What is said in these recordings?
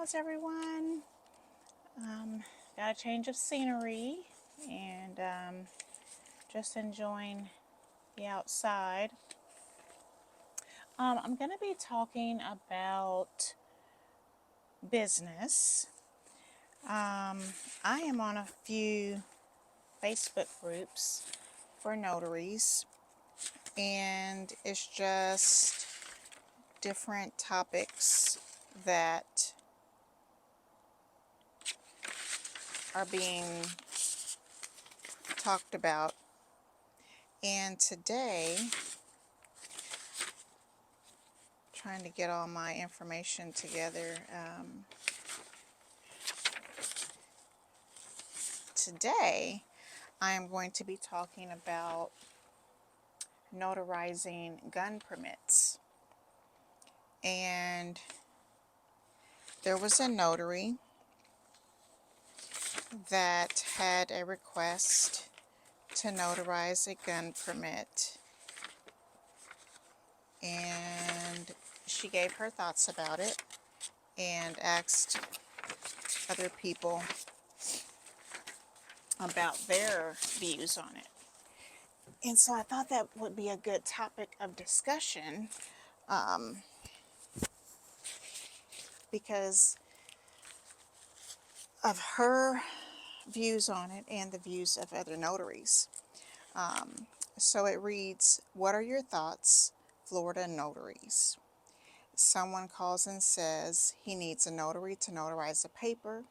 How's everyone? Got a change of scenery and just enjoying the outside. I'm going to be talking about business. I am on a few Facebook groups for notaries, and it's just different topics that are being talked about. And today, trying to get all my information together. Today, I am going to be talking about notarizing gun permits. And there was a notary that had a request to notarize a gun permit. And she gave her thoughts about it and asked other people about their views on it. And so I thought that would be a good topic of discussion because of her views on it and the views of other notaries. So it reads, "What are your thoughts, Florida notaries?" Someone calls and says he needs a notary to notarize a paper.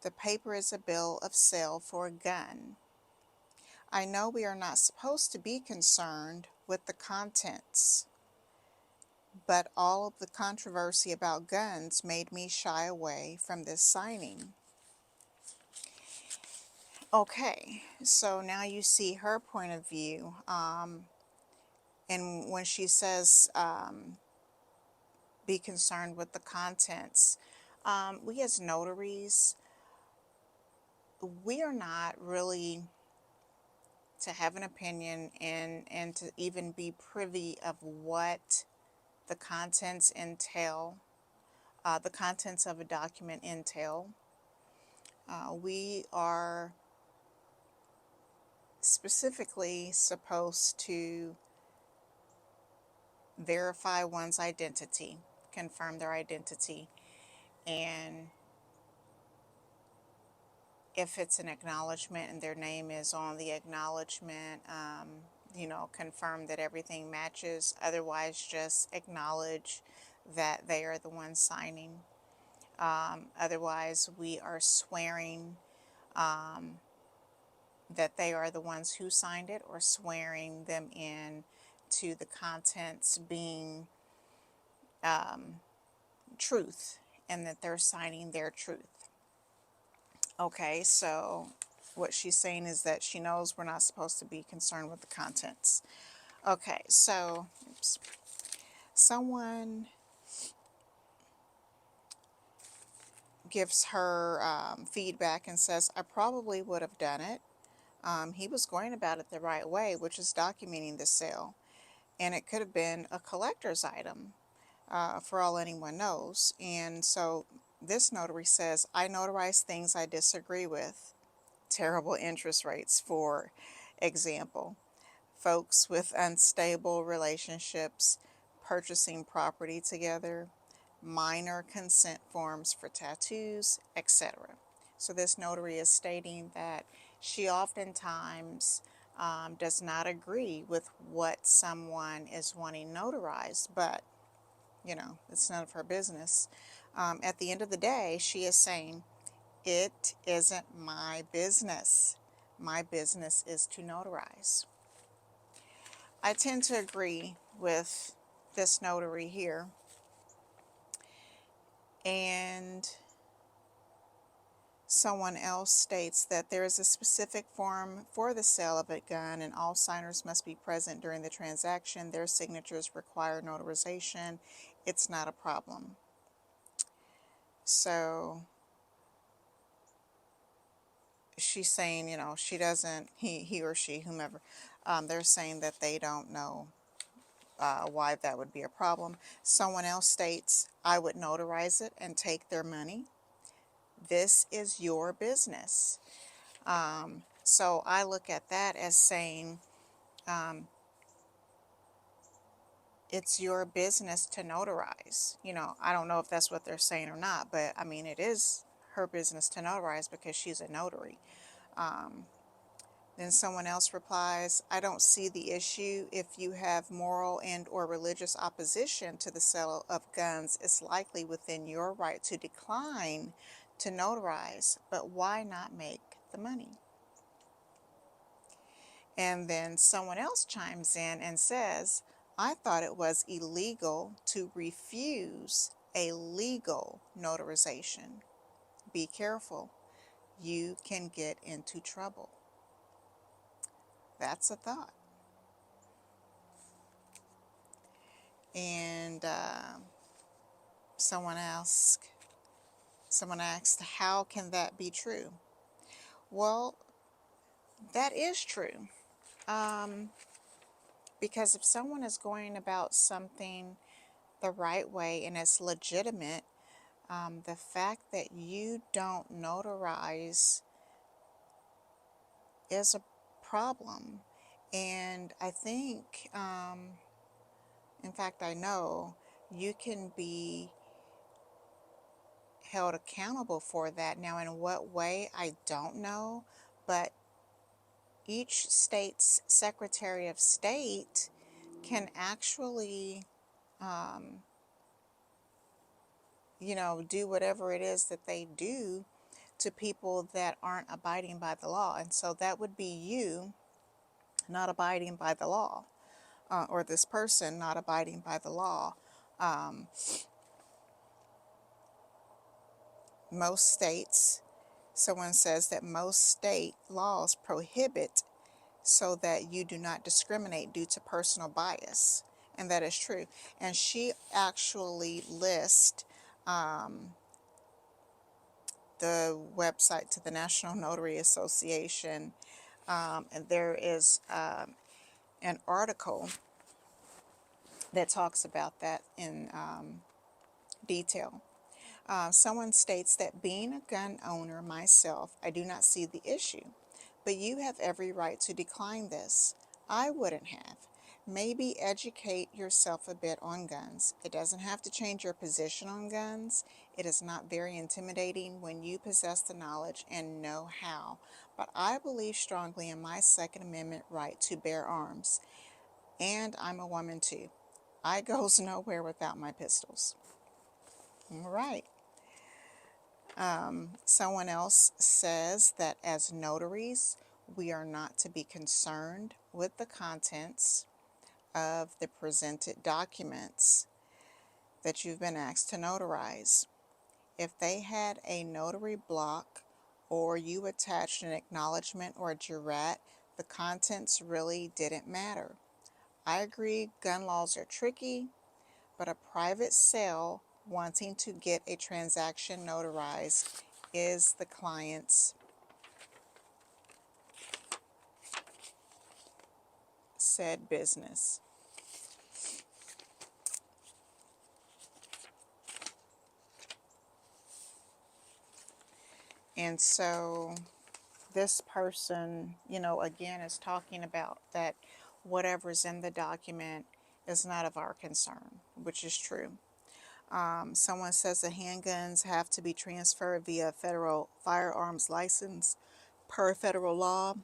The paper is a bill of sale for a gun. I know we are not supposed to be concerned with the contents, but all of the controversy about guns made me shy away from this signing. Okay, so now you see her point of view. And when she says be concerned with the contents, we as notaries, we are not really to have an opinion and to even be privy of what the contents entail, the contents of a document entail. We are specifically supposed to verify one's identity, confirm their identity, and if it's an acknowledgement and their name is on the acknowledgement, confirm that everything matches. Otherwise, just acknowledge that they are the ones signing. Otherwise, we are swearing that they are the ones who signed it, or swearing them in to the contents being truth, and that they're signing their truth. Okay, so what she's saying is that she knows we're not supposed to be concerned with the contents. Okay, so someone gives her feedback and says, I probably would have done it. He was going about it the right way, which is documenting the sale. And it could have been a collector's item, for all anyone knows. And so this notary says, I notarize things I disagree with. Terrible interest rates, for example. Folks with unstable relationships purchasing property together, minor consent forms for tattoos, etc. So this notary is stating that she oftentimes does not agree with what someone is wanting notarized, but it's none of her business. At the end of the day, she is saying, it isn't my business. My business is to notarize. I tend to agree with this notary here. And someone else states that there is a specific form for the sale of a gun and all signers must be present during the transaction. Their signatures require notarization. It's not a problem. So she's saying, she doesn't, he or she, whomever, they're saying that they don't know why that would be a problem. Someone else states, I would notarize it and take their money. This is your business. So I look at that as saying, it's your business to notarize. You know, I don't know if that's what they're saying or not, but I mean, it is her business to notarize because she's a notary. Then someone else replies, I don't see the issue. If you have moral and or religious opposition to the sale of guns, it's likely within your right to decline to notarize, but why not make the money? And then someone else chimes in and says, I thought it was illegal to refuse a legal notarization. Be careful. You can get into trouble. That's a thought. And someone asked, how can that be true? Well, that is true. Because if someone is going about something the right way and it's legitimate, the fact that you don't notarize is a problem. And I think, in fact, I know you can be held accountable for that. Now, in what way, I don't know, but each state's Secretary of State can actually, do whatever it is that they do to people that aren't abiding by the law. And so that would be you not abiding by the law, or this person not abiding by the law. Most states, someone says that most state laws prohibit so that you do not discriminate due to personal bias. And that is true. And she actually lists the website to the National Notary Association, and there is an article that talks about that in detail. Someone states that being a gun owner myself, I do not see the issue, but you have every right to decline this. I wouldn't have. Maybe educate yourself a bit on guns. It doesn't have to change your position on guns. It is not very intimidating when you possess the knowledge and know how. But I believe strongly in my Second Amendment right to bear arms. And I'm a woman too. I goes nowhere without my pistols. All right. Someone else says that as notaries, we are not to be concerned with the contents of the presented documents that you've been asked to notarize. If they had a notary block or you attached an acknowledgement or a jurat, the contents really didn't matter. I agree gun laws are tricky, but a private sale wanting to get a transaction notarized is the client's said business. And so this person, again, is talking about that whatever's in the document is not of our concern, which is true. Someone says the handguns have to be transferred via federal firearms license per federal law.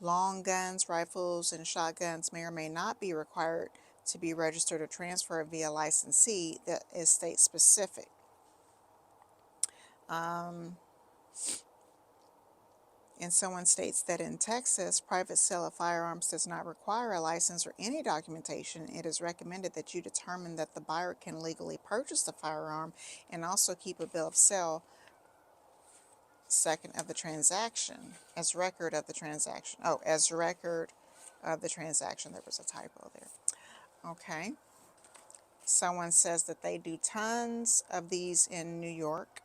Long guns, rifles, and shotguns may or may not be required to be registered or transferred via licensee that is state specific. And someone states that in Texas, private sale of firearms does not require a license or any documentation. It is recommended that you determine that the buyer can legally purchase the firearm and also keep a bill of sale second of the transaction, as record of the transaction. Oh, as record of the transaction. There was a typo there. Okay. Someone says that they do tons of these in New York.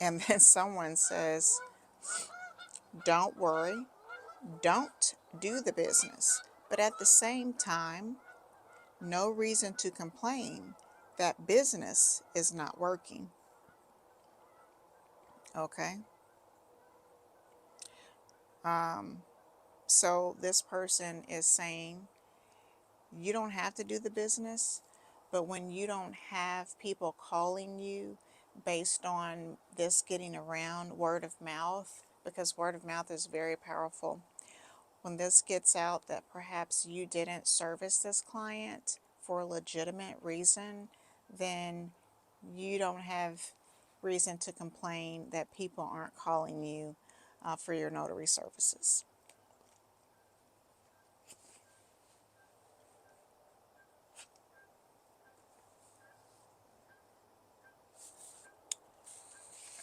And then someone says, don't worry, don't do the business. But at the same time, no reason to complain that business is not working. Okay? So this person is saying you don't have to do the business, but when you don't have people calling you based on this getting around word of mouth, because word of mouth is very powerful. When this gets out that perhaps you didn't service this client for a legitimate reason, then you don't have reason to complain that people aren't calling you for your notary services.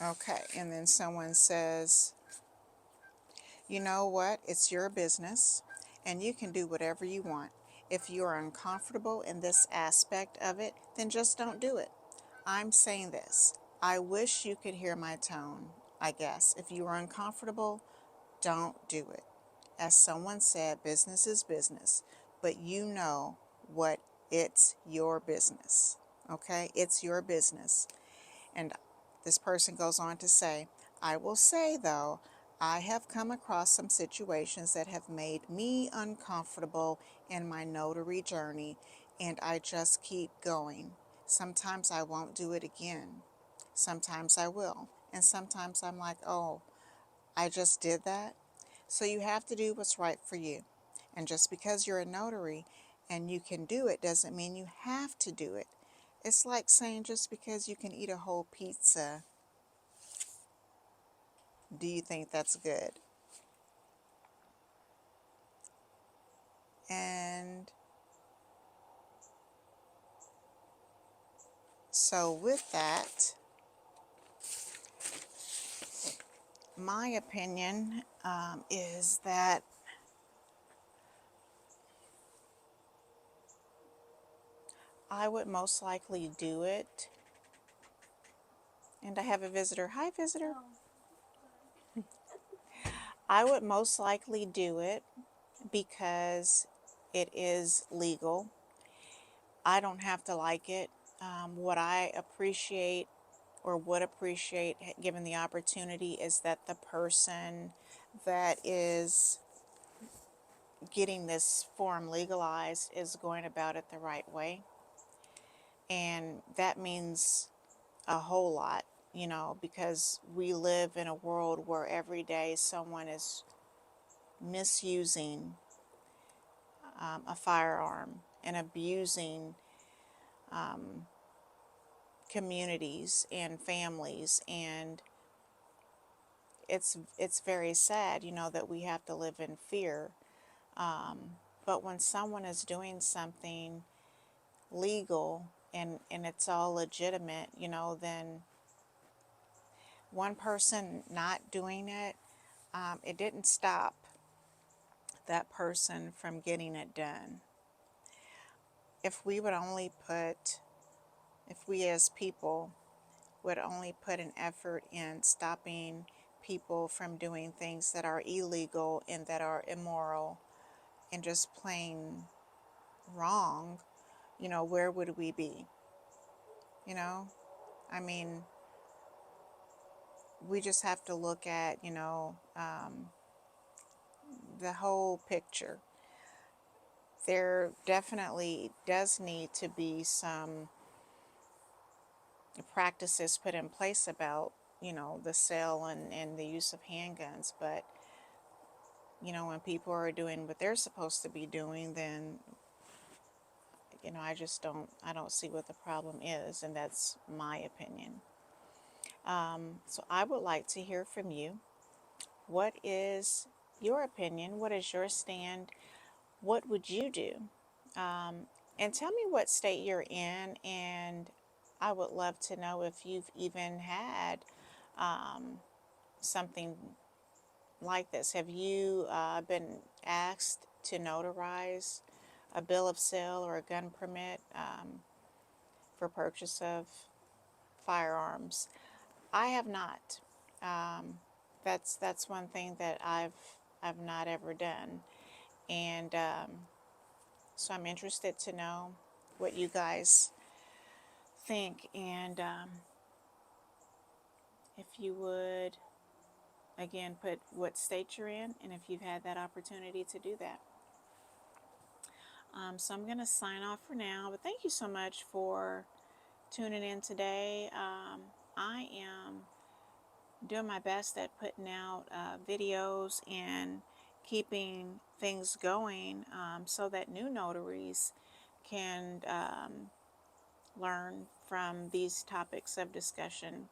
Okay, and then someone says, you know what? It's your business and you can do whatever you want. If you are uncomfortable in this aspect of it, then just don't do it. I'm saying this. I wish you could hear my tone, I guess. If you are uncomfortable, don't do it. As someone said, business is business, but you know what? It's your business. Okay? It's your business. And this person goes on to say, I will say though, I have come across some situations that have made me uncomfortable in my notary journey, and I just keep going. Sometimes I won't do it again. Sometimes I will. And sometimes I'm like, oh, I just did that. So you have to do what's right for you. And just because you're a notary and you can do it doesn't mean you have to do it. It's like saying just because you can eat a whole pizza, do you think that's good? And so with that, my opinion is that I would most likely do it. And I have a visitor. Hi, visitor. I would most likely do it because it is legal. I don't have to like it. What I appreciate or would appreciate given the opportunity is that the person that is getting this form legalized is going about it the right way. And that means a whole lot, because we live in a world where every day someone is misusing a firearm and abusing communities and families, and it's very sad, that we have to live in fear. But when someone is doing something legal and it's all legitimate, then one person not doing it, it didn't stop that person from getting it done. If we would only put, if we as people would only put an effort in stopping people from doing things that are illegal and that are immoral and just plain wrong, where would we be? You know, I mean, we just have to look at, the whole picture. There definitely does need to be some practices put in place about, the sale and the use of handguns. But, when people are doing what they're supposed to be doing, then, I don't see what the problem is, and that's my opinion. So I would like to hear from you. What is your opinion? What is your stand? What would you do? And tell me what state you're in, and I would love to know if you've even had something like this. Have you been asked to notarize a bill of sale or a gun permit for purchase of firearms? I have not. That's one thing that I've I've not ever done. And so I'm interested to know what you guys think, and if you would, again, put what state you're in and if you've had that opportunity to do that. So I'm going to sign off for now, but thank you so much for tuning in today. I am doing my best at putting out videos and keeping things going, so that new notaries can learn from these topics of discussion.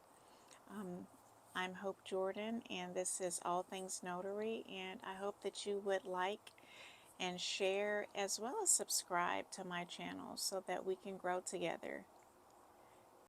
I'm Hope Jordan, and this is All Things Notary, and I hope that you would like and share as well as subscribe to my channel so that we can grow together.